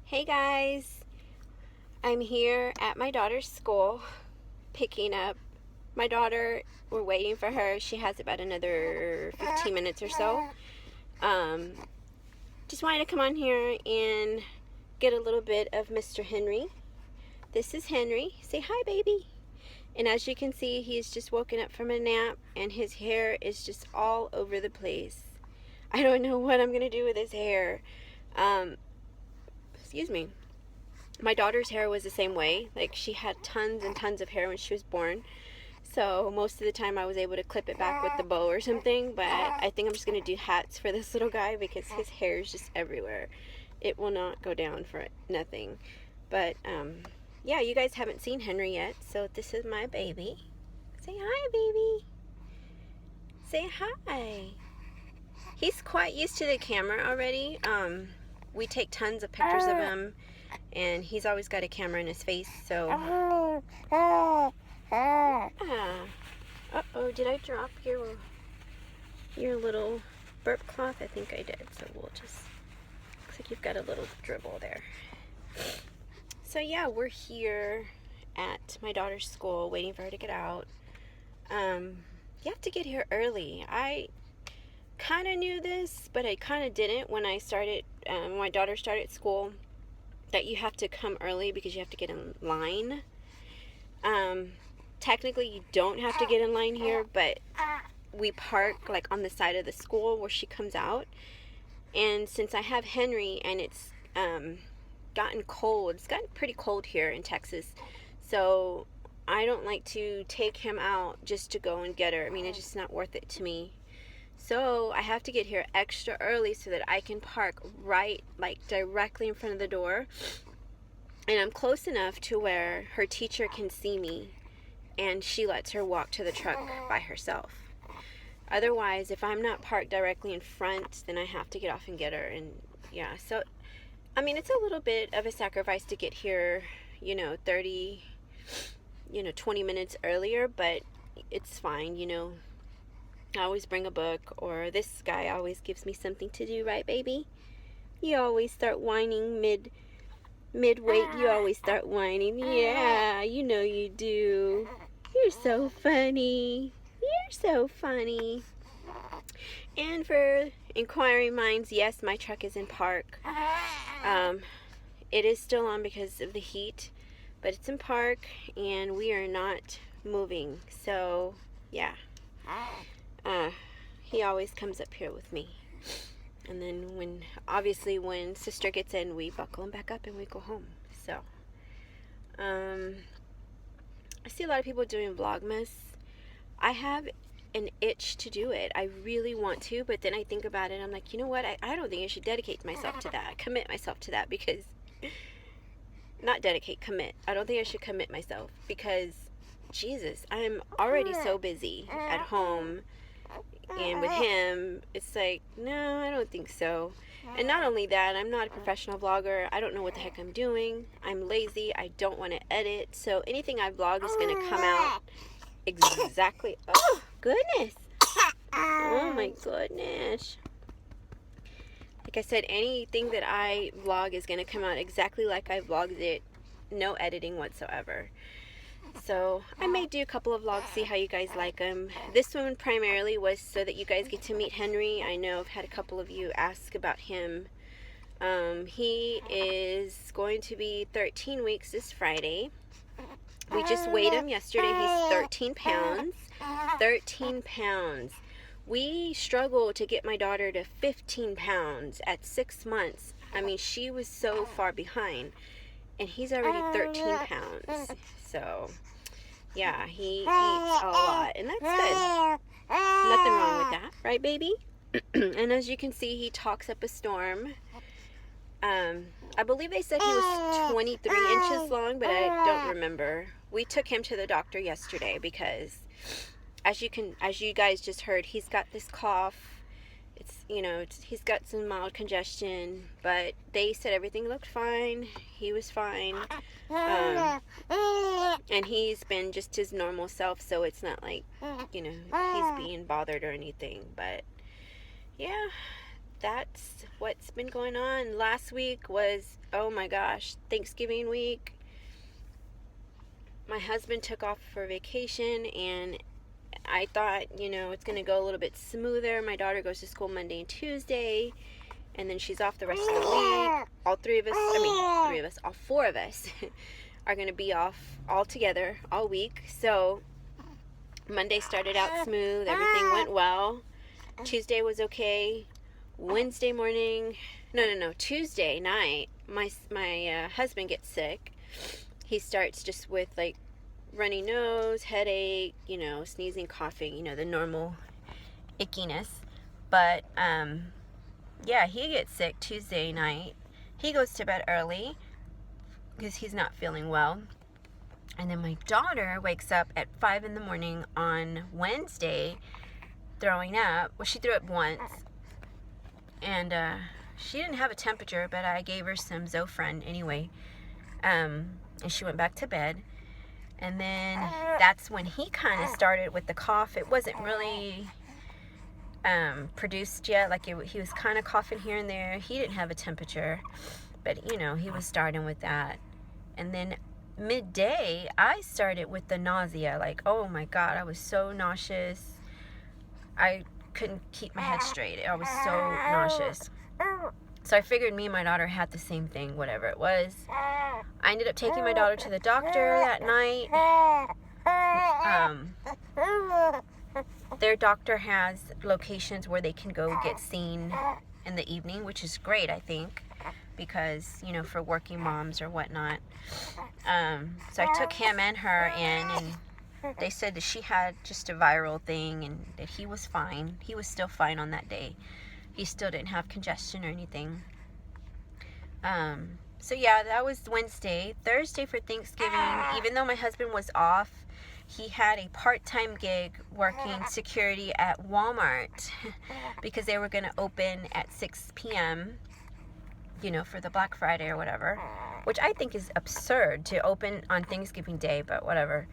Hey guys, I'm here at my daughter's school picking up my daughter. We're waiting for her. She has about another 15 minutes or so. Um, just wanted to come on here and get a little bit of Mr. Henry. This is Henry. Say hi, baby. And as you can see, he's just woken up from a nap and his hair is just all over the place. I don't know what I'm going to do with his hair. Excuse me. My daughter's hair was the same way. Like, she had tons and tons of hair when she was born. So most of the time I was able to clip it back with the bow or something. But I think I'm just going to do hats for this little guy because his hair is just everywhere. It will not go down for nothing. But, yeah, you guys haven't seen Henry yet. So this is my baby. Say hi, baby. Say hi. He's quite used to the camera already. We take tons of pictures of him. And he's always got a camera in his face, so... Uh-oh, did I drop your little burp cloth? I think I did, so we'll just... Looks like you've got a little dribble there. So yeah, we're here at my daughter's school, waiting for her to get out. You have to get here early. I kind of knew this, but I kind of didn't when I started, when my daughter started school. That you have to come early because you have to get in line. Technically you don't have to get in line here, but we park like on the side of the school where she comes out. And since I have Henry and it's gotten cold, it's gotten pretty cold here in Texas, so I don't like to take him out just to go and get her. I mean, it's just not worth it to me. So I have to get here extra early so that I can park right, like directly in front of the door. And I'm close enough to where her teacher can see me and she lets her walk to the truck by herself. Otherwise, if I'm not parked directly in front, then I have to get off and get her. And yeah, so, I mean, it's a little bit of a sacrifice to get here, 20 minutes earlier, but it's fine, I always bring a book, or this guy always gives me something to do, right, baby? You always start whining mid-wait. You always start whining. Yeah, you know you do. You're so funny. You're so funny. And for inquiring minds, yes, my truck is in park. It is still on because of the heat, but it's in park, and we are not moving. So, yeah. He always comes up here with me. And then when sister gets in, we buckle him back up and we go home. So, I see a lot of people doing Vlogmas. I have an itch to do it. I really want to, but then I think about it. I'm like, you know what? I don't think I should dedicate myself to that. Commit myself to that because... Not dedicate, commit. I don't think I should commit myself because, Jesus, I'm already so busy at home. And with him, it's like, no, I don't think so. And not only that, I'm not a professional vlogger. I don't know what the heck I'm doing. I'm lazy. I don't want to edit. So anything I vlog is going to come out exactly. Oh, goodness. Oh, my goodness. Like I said, anything that I vlog is going to come out exactly like I vlogged it. No editing whatsoever. So I may do a couple of vlogs, see how you guys like them. This one primarily was so that you guys get to meet Henry. I know I've had a couple of you ask about him. He is going to be 13 weeks this Friday. We just weighed him yesterday. He's 13 pounds. 13 pounds. We struggled to get my daughter to 15 pounds at 6 months. I mean, she was so far behind. And he's already 13 pounds. So, yeah, he eats a lot. And that's good. Nothing wrong with that. Right, baby? And as you can see, he talks up a storm. I believe they said he was 23 inches long, but I don't remember. We took him to the doctor yesterday because, as you guys just heard, he's got this cough. He's got some mild congestion, but they said everything looked fine. He was fine. And he's been just his normal self, so it's not like, he's being bothered or anything. But, yeah, that's what's been going on. Last week was, oh my gosh, Thanksgiving week. My husband took off for vacation, and I thought, it's going to go a little bit smoother. My daughter goes to school Monday and Tuesday, and then she's off the rest of the week. All four of us are going to be off all together all week. So Monday started out smooth. Everything went well. Tuesday was okay. Wednesday morning, Tuesday night, my husband gets sick. He starts just with like runny nose, headache, sneezing, coughing, the normal ickiness. But he gets sick Tuesday night. He goes to bed early because he's not feeling well. And then my daughter wakes up at 5 in the morning on Wednesday throwing up. Well, she threw up once. And she didn't have a temperature, but I gave her some Zofran anyway. And she went back to bed. And then that's when he kind of started with the cough. It wasn't really produced yet. Like he was kind of coughing here and there. He didn't have a temperature, but he was starting with that. And then midday, I started with the nausea. Like, oh my God, I was so nauseous. I couldn't keep my head straight. I was so nauseous. So I figured me and my daughter had the same thing, whatever it was. I ended up taking my daughter to the doctor that night. Their doctor has locations where they can go get seen in the evening, which is great, I think, because, for working moms or whatnot. So I took him and her in, and they said that she had just a viral thing and that he was fine. He was still fine on that day. He still didn't have congestion or anything. So yeah, that was Wednesday. Thursday for Thanksgiving, even though my husband was off, he had a part-time gig working security at Walmart because they were going to open at 6 p.m., for the Black Friday or whatever, which I think is absurd to open on Thanksgiving Day, but whatever.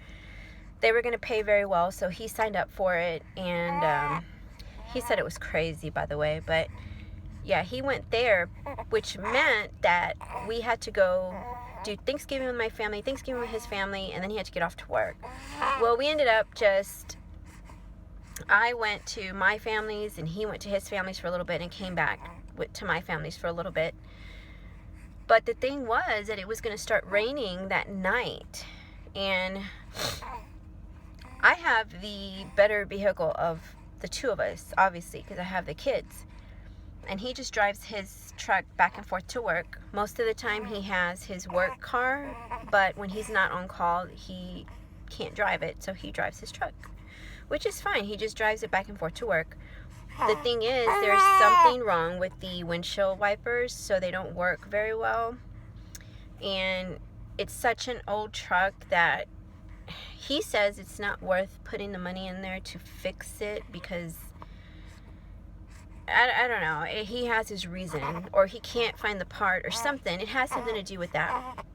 They were going to pay very well, so he signed up for it, and he said it was crazy, by the way, but yeah, he went there, which meant that we had to go do Thanksgiving with my family, Thanksgiving with his family, and then he had to get off to work. Well, we ended up I went to my family's, and he went to his family's for a little bit, and came back to my family's for a little bit. But the thing was that it was going to start raining that night, and I have the better vehicle of the two of us, obviously, because I have the kids. And he just drives his truck back and forth to work. Most of the time he has his work car, but when he's not on call, he can't drive it, so he drives his truck, which is fine. He just drives it back and forth to work. The thing is, there's something wrong with the windshield wipers, so they don't work very well. And it's such an old truck that he says it's not worth putting the money in there to fix it because I don't know. He has his reason, or he can't find the part or something. It has something to do with that.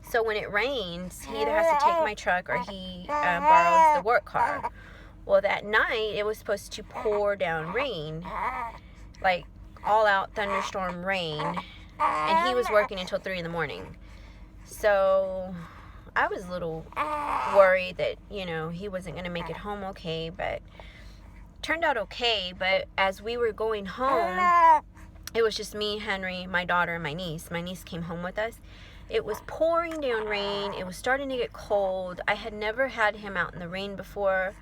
So when it rains, he either has to take my truck or he borrows the work car. Well, that night, it was supposed to pour down rain, like all-out thunderstorm rain, and he was working until 3 in the morning. So I was a little worried that, he wasn't going to make it home okay, but turned out okay. But as we were going home, it was just me, Henry, my daughter, and my niece. My niece came home with us. It was pouring down rain. It was starting to get cold. I had never had him out in the rain before.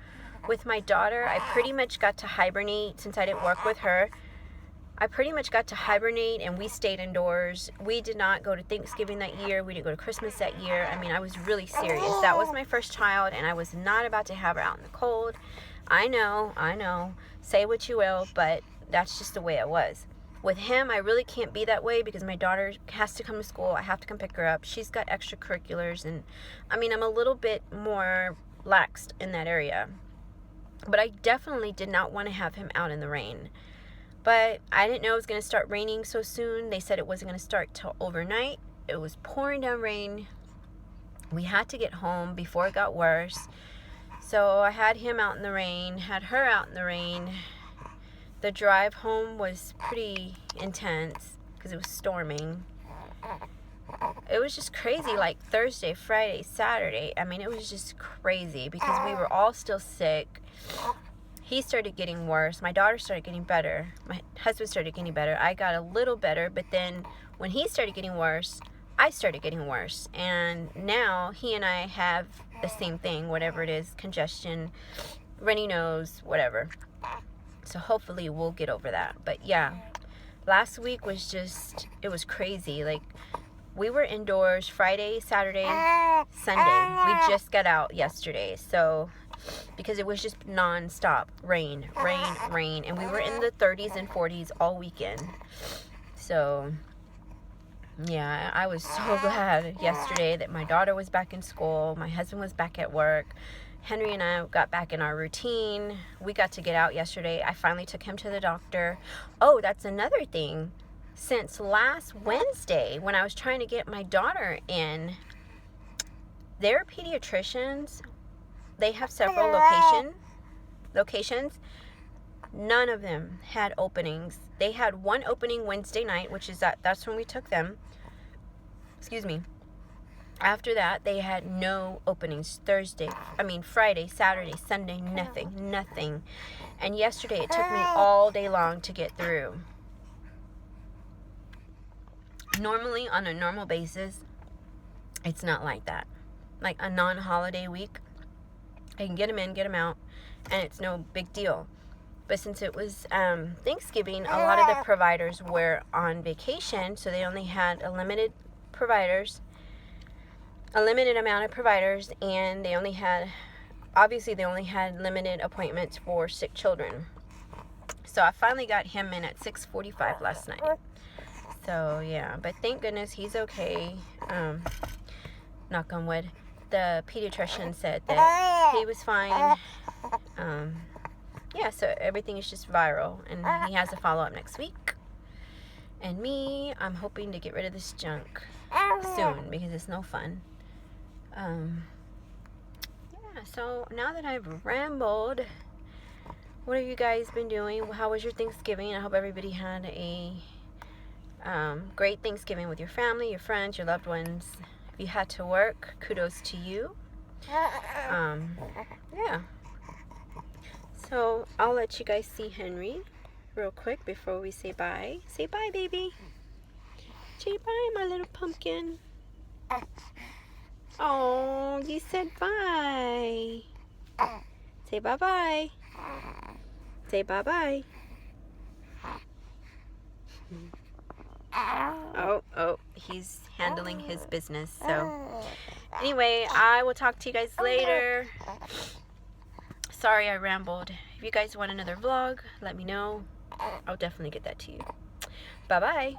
With my daughter, I pretty much got to hibernate since I didn't work with her. I pretty much got to hibernate, and we stayed indoors. We did not go to Thanksgiving that year. We didn't go to Christmas that year. I mean, I was really serious. That was my first child, and I was not about to have her out in the cold. I know. Say what you will, but that's just the way it was. With him, I really can't be that way because my daughter has to come to school. I have to come pick her up. She's got extracurriculars, and I'm a little bit more laxed in that area. But I definitely did not want to have him out in the rain. But I didn't know it was going to start raining so soon. They said it wasn't going to start till overnight. It was pouring down rain. We had to get home before it got worse. So I had him out in the rain, had her out in the rain. The drive home was pretty intense because it was storming. It was just crazy, like Thursday, Friday, Saturday. I mean, it was just crazy because we were all still sick. He started getting worse. My daughter started getting better. My husband started getting better. I got a little better, but then when he started getting worse, I started getting worse. And now he and I have the same thing, whatever it is, congestion, runny nose, whatever. So hopefully we'll get over that. But yeah, last week was just, it was crazy. Like, we were indoors Friday, Saturday, Sunday. We just got out yesterday. So, because it was just non-stop rain. And we were in the 30s and 40s all weekend. So, yeah, I was so glad yesterday that my daughter was back in school. My husband was back at work. Henry and I got back in our routine. We got to get out yesterday. I finally took him to the doctor. Oh, that's another thing. Since last Wednesday, when I was trying to get my daughter in, their pediatricians, they have several locations. None of them had openings. They had one opening Wednesday night, which is that's when we took them. Excuse me. After that, they had no openings. Friday, Saturday, Sunday, nothing. And yesterday, it took me all day long to get through. Normally, on a normal basis, it's not like that. Like a non-holiday week, I can get them in, get them out, and it's no big deal. But since it was Thanksgiving, a lot of the providers were on vacation, so they only had a limited amount of providers, and they only had limited appointments for sick children. So I finally got him in at 6:45 last night. So yeah, but thank goodness he's okay. Knock on wood. The pediatrician said that he was fine. Yeah, so everything is just viral, and he has a follow-up next week. And me, I'm hoping to get rid of this junk soon because it's no fun. Yeah, so now that I've rambled, what have you guys been doing? How was your Thanksgiving? I hope everybody had a great Thanksgiving with your family, your friends, your loved ones. If you had to work, kudos to you. Yeah. So I'll let you guys see Henry real quick before we say bye. Say bye, baby. Say bye, my little pumpkin. Oh, you said bye. Say bye-bye. Say bye-bye. Oh, he's handling his business. So anyway, I will talk to you guys later. Sorry I rambled. If you guys want another vlog, let me know. I'll definitely get that to you. Bye-bye.